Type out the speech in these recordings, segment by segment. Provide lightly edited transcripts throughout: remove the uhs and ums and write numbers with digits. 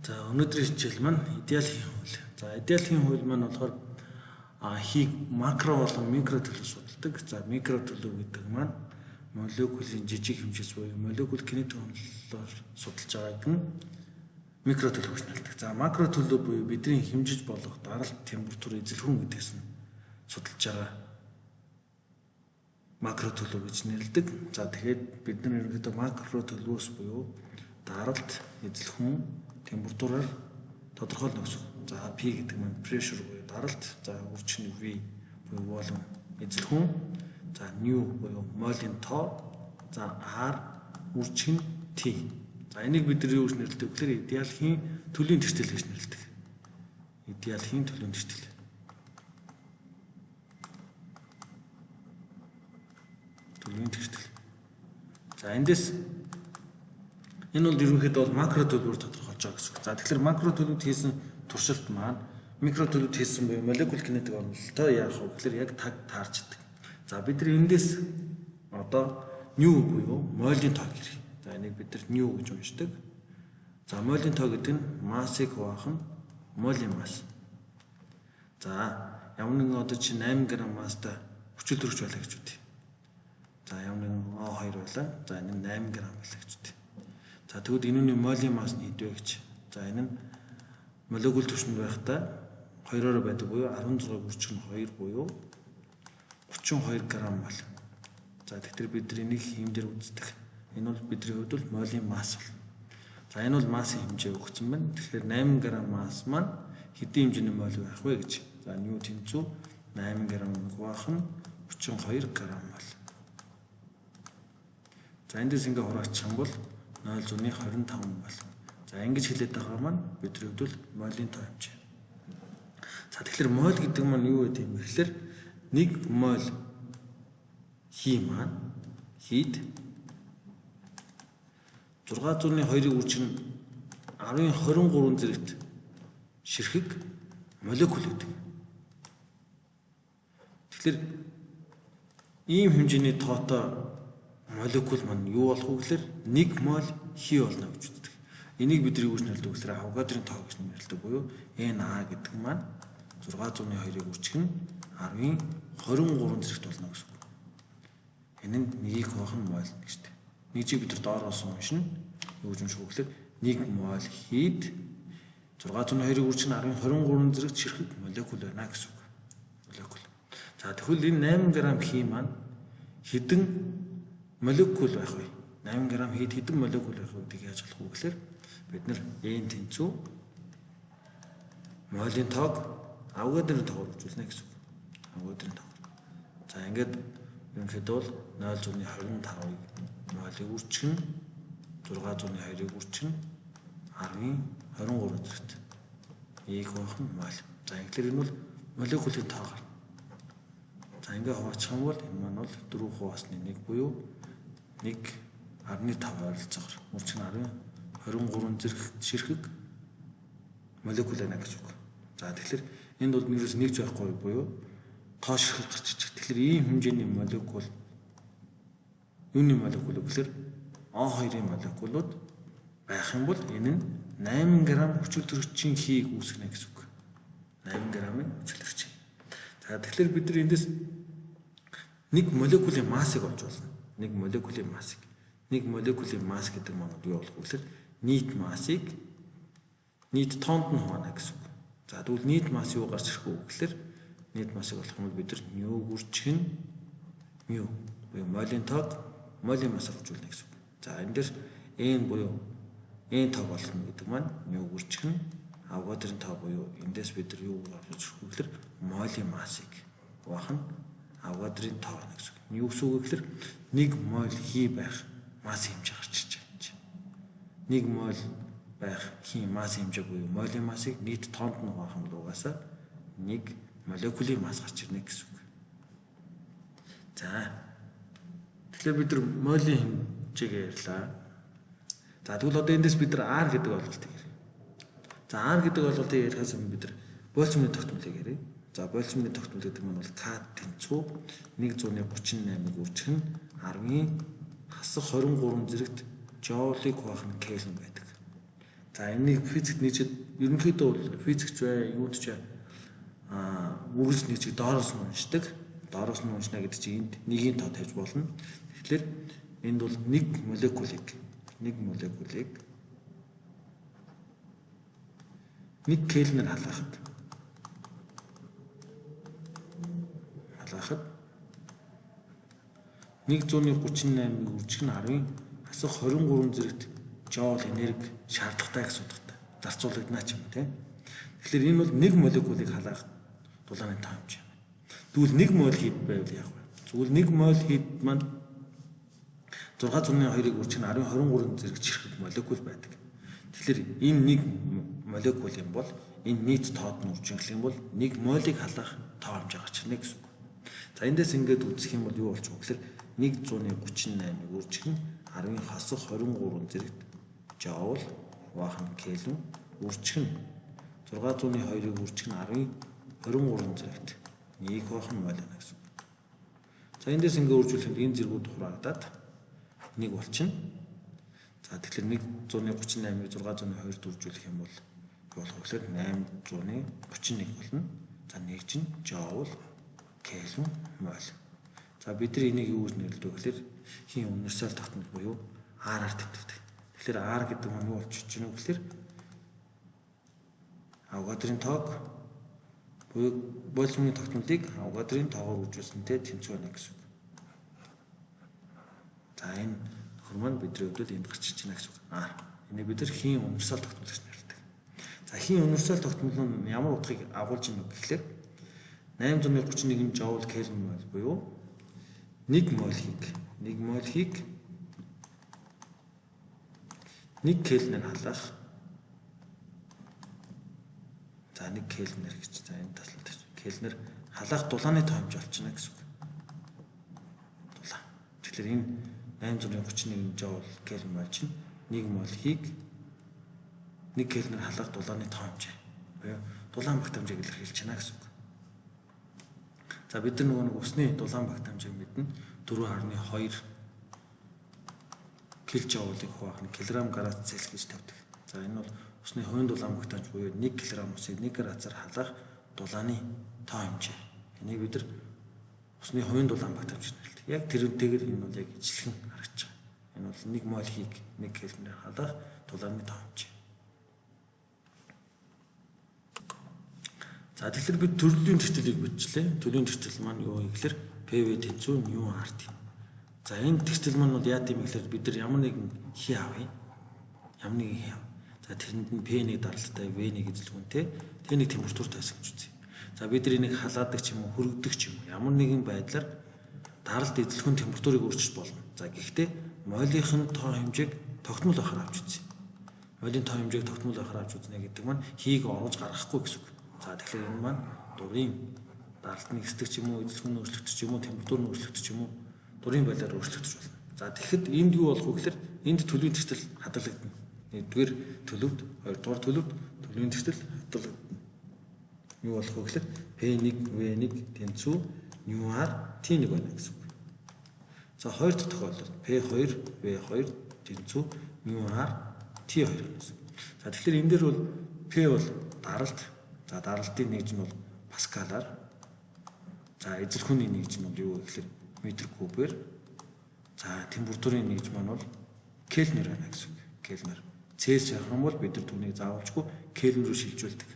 За өнөөдрийн хичээл маань идеалын хууль. За идеалын хууль маань болохоор хийг макро болон микро төлөв судалдаг. За микро төлөв гэдэг маань молекулын жижиг хэмжээс буюу молекул кинетик хөндлөлөөр судалж байгааг нь микро төлөв гэж нэрлэдэг. За макро төлөв буюу бидний хэмжиж болох даралт температур эзэлхэн гэдгээс нь судалж байгаа макро төлөв гэж нэрлэдэг. За тэгэхээр бид нар ерөнхийдөө макро төлөвөөс буюу даралт эзэлхэн температураар тодорхойлно гэсэн. За P гэдэг маань pressure буюу даралт, за үрчин V буюу volume эзэлхэн, за nu буюу молийн тоо, за R үрчин T. За энийг бид нар юу гэж нэрлэдэг вэ гэхээр идеалын төлөвийн тэртэл гэж нэрлэдэг. Идеалын төлөвийн тэртэл. Төлөвийн тэртэл. За эндээс энэ бол ерөнхийдөө бол макро төлөвөөр тодорхойлж байгаа гэсэн. За тэгэхээр макро төлөвд хийсэн туршилт маань микро төлөвд хийсэн буюу молекул кинетик орнолтой яах вэ гэхээр яг таг таарчдаг. За бид нар эндээс одоо nu буюу молийн тоо гэрээ. За энийг бид нар nu гэж уншдаг. За молийн тоо гэдэг нь массыг хуваах нь молийн масс. За ямар нэгэн одоо чи 8 г масстай хүчил төрөж байлаа гэж үтээ. За ямар нэгэн O2 байлаа. За энэ нь 8 г байлаа гэж үтээ. За тэгвэл энэний молийн масс нь хэд вэ гэж. За энэ нь молекул түвшинд байхдаа 2-оор байдаг буюу 16 бүрчгэн 2 буюу 32 г мол. За тэгэхээр бид нар энийг хэмжээр үздэг. Энэ бол бидний хувьд бол молийн масс бол. За энэ бол массын хэмжээ өгсөн байна. Тэгэхээр 8 г масс маань хэдийн хэмжээний мол байх вэ гэж. За nu тэнцүү 8 г хуваах нь 32 г мол. За эндээс ингээ хураачих юм бол 0.25 мол. За ингэж хэлээд байгаа маань бидний хувьд бол молийн тоо хэмжээ. За тэгэхээр мол гэдэг маань юу вэ гэм бэ гэхээр 1 мол хий маань хэд 602-ыг үржин 10-23 зэрэгт ширхэг молекул гэдэг. Тэгэхээр ийм хэмжээний тоотой молекул маань юу болох вэ гэхээр 1 мол хий болно гэж үздэг. Энийг бид юу гэж нэрлэдэг вэ гэхээр Авгадрийн тоо гэж нэрлэдэг буюу Na гэдэг маань 602-ыг үржих нь 10-23 зэрэгт болно гэсэн үг. Энэ нь нэгийг хуваах нь мол гэжтэй. Нэг чиг бид доороос уншина. Юу гэж унших вэ гэхээр 1 мол хэд 602-ыг үржих нь 10-23 зэрэгт ширхэг молекул байна гэсэн үг. Молекул. За тэгвэл энэ 8 г хий маань хэдэн молекул байх вэ? 8 г хэд хэдэн молекул байх вэ гэдгийг яаж олох вэ гэхээр бид нар n тэнцүү молийн тоог Авгадрийн тоогоор үзүүлнэ гэсэн үг. Авгадрийн тоогоор. За ингээд ерөнхийдөө бол 0.25-ыг молыг үржих нь 602-ыг үржих нь 10-23 зэрэгт. Эийг хуваах нь мол. За тэгэхээр энэ бол молекулын тоогоор. За ингээ хуваачих юм бол энэ маань бол 4 хуваасны 1 буюу 1.5 ойролцоогоор үржих нь 10-23 зэрэгт ширхэг молекул байна гэсэн үг. За тэгэхээр энд бол нэгээс нэгж байхгүй буюу тоо ширхэг гарчиж. Тэгэхээр ийм хэмжээний молекул юуны молекул гэхээр O2-ын молекулууд байх юм бол энэ нь 8 г хүчил төрөгчийн хийг үүсгэнэ гэсэн үг. 8 г-ийн хүчил төрөгч. За тэгэхээр бид нар эндээс нэг молекулын массыг олж болно. Нэг молекулын массыг. Нэг молекулын масс гэдэг маань юу болох вэ гэхээр нийт массыг нийт тоонд нь хуваана гэсэн үг. За тэгвэл нийт масс юу гарч ирэх вэ гэхээр нийт массыг олох юм бол бид нар nu үржих нь mu буюу молийн тоог молийн массаар хожуулна гэсэн үг. За энэ дээр n буюу n тоо болно гэдэг маань mu үржих нь Авгадрийн тоо буюу эндээс бид нар юу гарч ирэх вэ гэхээр молийн массыг хуваах нь Авгадрийн тоо байна гэсэн үг. Юу гэсэн үг вэ гэхээр 1 мол хий байх масс хэмжээ гарч ирж байгаа юм чинь. 1 мол байх хий масс хэмжээ буюу молийн массыг нийт тоонд нь хуваах юм бол угаасаа 1 молекулын масс гарч ирнэ гэсэн үг. За. Тэгэхээр бид нар молийн хэмжээгээ ярьлаа. За тэгвэл одоо эндээс бид нар R гэдэг ойлголтыг ярив. За R гэдэг ойлголтыг ярихаас өмнө бид нар Больцманы тогтмолыг ярив. За Больцманы тогтмол гэдэг нь бол K тэнцүү 138-ыг үржих нь 10-ийн хасах 23 зэрэгт жоулыг хуваах нь Кельвин байдаг. За энийг физикт нийцээд ерөнхийдөө бол физикч бай, юуд ч үргэлж нийцийг доороос нь уншдаг. Доороос нь уншна гэдэг чинь энд нэгийн тоо тавьж болно. Тэгэхээр энд бол нэг молекулыг нэг кельнер халаахад 138-ыг үржих нь 10-ын асах 23 зэрэгт жоул энерги шаардлагатай гэсэн утгатай. Зарцуулагдана ч юм уу тийм. Тэгэхээр энэ бол нэг молекулыг халаах дулааны тоо хэмжээ. Тэгвэл 1 моль хэд байвал яах вэ? Зүгээр 1 моль хэд маань 602-ыг үржих нь 10-23 зэрэг чирхэг молекул байдаг. Тэгэхээр энэ нэг молекул юм бол энэ нийт тоод нь үржих юм бол 1 молийг халаах тоо хэмжээ гарч ирнэ гэсэн үг. За эндээс ингээд үзэх юм бол юу болчих вэ гэхээр 138-ыг үржих нь 10-ын хасах 23 зэрэгт жоул ваахан кельвин үржих нь 602-ыг үржих нь 10-ын 23 зэрэгт 1 ваахан моль байна гэсэн үг. За эндээс ингээд үржүүлэхэд энэ зэргүүд хураагдаад 1 болчихно. За тэгэхээр 138-ыг 602-д үржүүлэх юм бол юу болох вэ гэхээр 831 болно. За нэг чинь жоул кельвин моль. За бид нар энийг юу гэж нэрлэдэг вэ гэхээр хин универсал тогтмол буюу R-аар тэмдэгдэг. Тэгэхээр R гэдэг нь юу болчих чинь вэ гэхээр Авогадрын тоог буюу Больцманы тогтмолыг Авогадрын тоогоор үржүүлсэнтэй тэнцвэр байна гэсэн үг. За энэ нөхөр маань бидний хувьд энд гарч иж байна гэсэн үг. Энийг бид нар хин универсал тогтмол гэж нэрлэдэг. За хин универсал тогтмол нь ямар утгыг агуулж байна вэ гэхээр 831 жоул кельвин моль буюу 1 молийг 1 кельвинээр халаах. За 1 кельвинээр гэж за энэ таслалт кельвинээр халаах дулааны тоо хэмжээ болчихно гэсэн үг. Дулаан. Тэгэхээр энэ 831 жоул кельвин моль чинь 1 молийг 1 кельвинээр халаах дулааны тоо хэмжээ. Буюу дулаан багт хэмжээг илэрхийлж байна гэсэн үг. За бид нар нөгөө усны дулаан багт хэмжээг мэднэ 4.2 килжоулыг хуваах нь килограмм градус Цельс гэж тавьдаг. За энэ бол усны хувийн дулаан багт хэмжээ буюу 1 кг усыг 1 градусаар халаах дулааны тоо хэмжээ. Энийг бид нар усны хувийн дулаан багт хэмжээ нэрлэдэг. Яг тэрнтэйгээр энэ бол яг ижилхэн харагдаж байгаа. Энэ бол 1 молийг 1 кельвинээр халаах дулааны тоо хэмжээ. За тэгэхээр бид төрлийн тэртэлийг бичлээ. Төрлийн тэртэл маань юу вэ гэхээр PV тэнцүү μ RT. За энэ тэртэл маань бол яа гэм гэхээр бид нар ямар нэгэн хий авъя. Ямар нэгэн хий авъя. За тэрэнд нь P1 даралтай, V1 эзэлгүүнтэй T1 температур тайсан гэж үзье. За бид нар энийг халаадаг ч юм уу, хөргөдөг ч юм уу ямар нэгэн байдлаар даралт эзэлгүүн температурыг өөрчилж болно. За гэхдээ молийнх нь тоо хэмжээг тогтмол байхаар авч үзье. Молийн тоо хэмжээг тогтмол байхаар авч үзнэ гэдэг маань хийг оруулж гаргахгүй гэсэн үг. За тэгэхээр энэ маань дурын даралтны хэсэг ч юм уу, эзэлхэн өөрчлөгдөж ч юм уу, температур нь өөрчлөгдөж ч юм уу, дурын байдлаар өөрчлөгдөж болно. За тэгэхэд энд юу болох вэ гэхээр энд төлөвийн тэртэл хадгалагдана. Нэгдүгээр төлөвд, хоёрдугаар төлөвд төлөвийн тэртэл хадгалагдана. Юу болох вэ гэхээр P1, V1 тэнцүү μR T1 байна гэсэн үг. За хоёр дахь тохиолдолд P2, V2 тэнцүү μR T2 байна гэсэн үг. За тэгэхээр энэ дээр бол P бол даралт. За даралтын нэгж нь бол паскалаар. За эзэлхүүний нэгж нь бол юу вэ гэхээр метр кубээр. За температурын нэгж маань бол кельвинээр байна гэсэн үг. Кельвинээр. Цельс явах юм бол бид нар түүнийг заавалжгүй кельвин рүү шилжүүлдэг.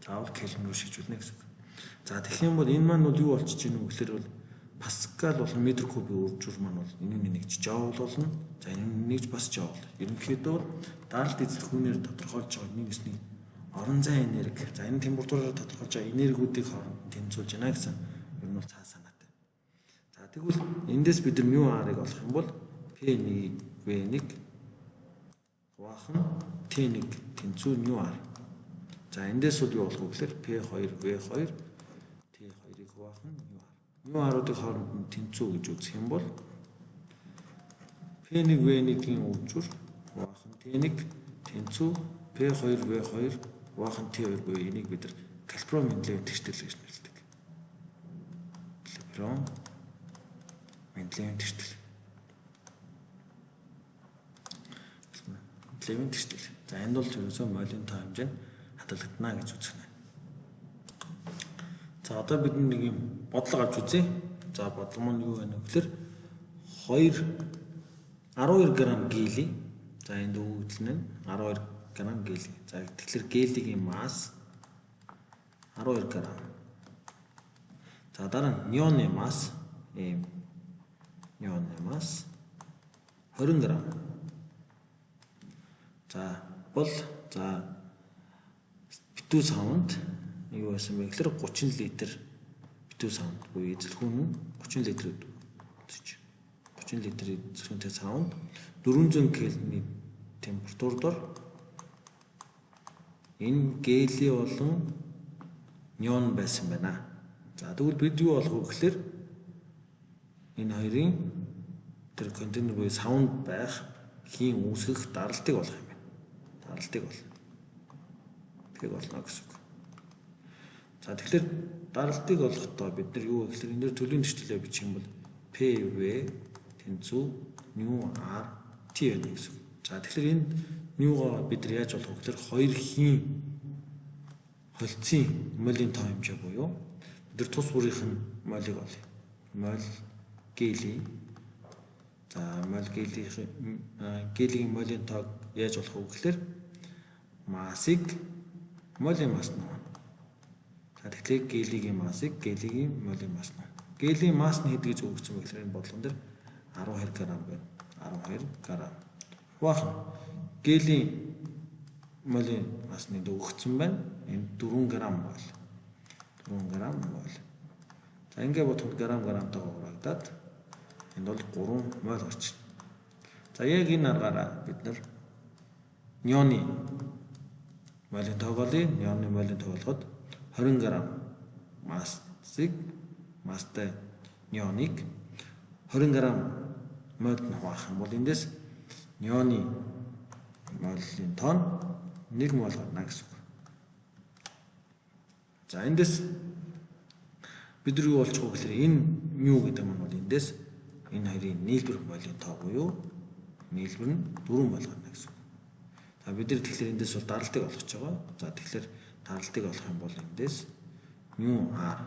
Заавал кельвин рүү шилжүүлнэ гэсэн үг. За тэгэх юм бол энэ маань бол юу болчих чинь вэ гэхээр бол паскал болон метр кубын үржүүр маань бол энэ нэгж жоул болно. За энэ нэгж бас жоул. Ерөнхийдөө даралт эзэлхүүнээр тодорхойлж байгаа нэг ёсны орон зай энерги. За энэ температураар тодорхойлж байгаа энергиудыг хооронд тэнцвүүлж байна гэсэн ер нь бол цаа санаатай. За тэгвэл эндээс бид нар μR-ыг олох юм бол P1, V1 хувахан T1 тэнцүү μR. За эндээс бол юу болох вэ гэхээр P2, V2 T2-ыг хувахан μR. μR-уудыг хооронд нь тэнцүү гэж үзэх юм бол P1, V1-ийн үржүүр хувахан T1 тэнцүү P2, V2 хувахан T2 буюу энийг бид нар Калпром-Менделеевийн тэртэл гэж нэрлэдэг. Калпром-Менделеевийн тэртэл. Менделеевийн тэртэл. За За энд бол ерөөсөө молийн тоо хэмжээ нь хадгалагдана гэж үзэх нь. За одоо бид нэг юм бодлого авч үзье. За бодлого маань юу вэ гэхээр 12 г гели. За энд өгөгдөл нь 12 г гели. За тэгэхээр гелигийн масс 12 г. За дараа нь неоны масс неоны масс 20 г. За бол за битүү савнд юу байсан бэ гэхээр 30 литр битүү савнд буюу эзэлхүүн нь 30 литр үзэж 30 литр эзэлхүүнтэй савнд 400 кельвиний температураар энэ гели болон неон байсан байна. За тэгвэл бид юу болох вэ гэхээр энэ хоёрын тэр контейнер буюу савнд байх хийн үүсгэх даралтыг болох юм байна. Даралтыг болно. Тэг болно гэсэн үг. За тэгэхээр даралтыг олохдоо бид нар юу гэхээр энэ дээр төлөвийн төчлөлөө бичих юм бол PV тэнцүү nu r t байна гэсэн үг. За тэгэхээр энэ нугаа бид нар яаж болох вэ гэхээр хоёр хийн холцын молийн тоо хэмжээ буюу бид нар тус бүрийнх нь молийг олъё. Мол гели. За мол гелигийн молийн тоог яаж болох вэ гэхээр массыг молийн масс нь. За тэгэхээр гелигийн массыг гелигийн молийн масс нь. Гелийн масс нь хэд гэж өгсөн бэ гэхээр энэ бодлогон дээр 12 г байна. 12 г. Хуваах гелийн молийн масны өгсөн байна. Энэ 4 г бол. 4 г бол. За ингээд бодоход грамтайгаа хуваагдаад энд бол 3 мол орчно. За яг энэ аргаараа бид нар неоны молийн тоог олъё. Неоны молийн тоог олоход 20 г масстай неоныг 20 г мольд нь хуваах юм бол эндээс неоны молийн тоо нь 1 мол гарна гэсэн үг. За эндээс бид нар юу болчих вэ гэхээр энэ μ гэдэг маань бол эндээс энэ хоёрын нийлбэр молийн тоо буюу нийлбэр нь 4 мол гарна гэсэн үг. За бид нар тэгэхээр эндээс бол даралтыг олгож байгаа. За тэгэхээр даралтыг олох юм бол эндээс nu r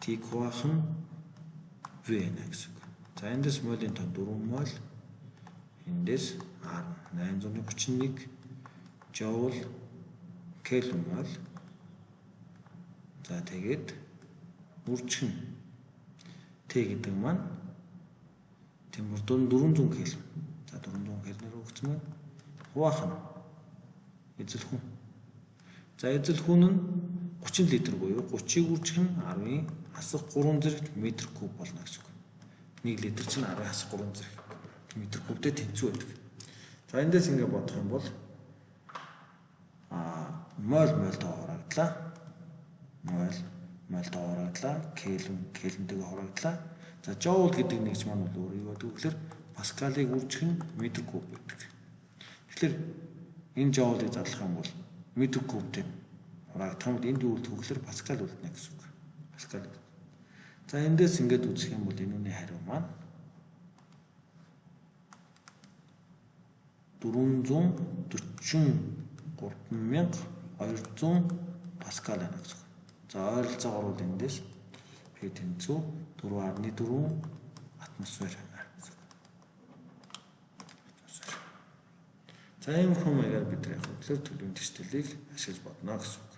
t хуваах нь v нэ гэсэн үг. За эндээс молийн тоо 4 мол. Эндээс r 831 joule kelvin мол. За тэгээд үржих нь Т гэдэг маань температур нь 400 кельвин. За 400 кельвинээр өгсөн байна. Хуваах нь эзэлхүүн. За эзэлхүүн нь 30 литр буюу 30-ыг үржих нь 10-ийн хасах 3 зэрэг метр куб болно гэсэн үг. 1 литр чинь 10-ийн хасах 3 зэрэг метр кубтэй тэнцүү байдаг. За эндээс ингээд бодох юм бол мол тоо хурагдлаа. Мол тоо хурагдлаа. Кельвинтэйгээ хурагдлаа. За joule гэдэг нэгж маань бол өөр юу гэдэг вэ гэхээр паскалыг үржих нь метр куб гэдэг. Тэгэхээр энэ joule-ыг зарлах юм бол метр кубтэй хурагдах юм бол энд юу үлдэх вэ гэхээр паскал үлдэнэ гэсэн үг. Паскал. За эндээс ингээд үзэх юм бол энэ үний хариу маань 443,200 паскал байна гэсэн үг. За ойролцоогоор бол эндээс P тэнцүү 4.4 атмосфер байна гэсэн үг. За ийм хүмүүс яг бид яг хөдлөөр төлөвийн төслийг ашиглаж бодно гэсэн үг.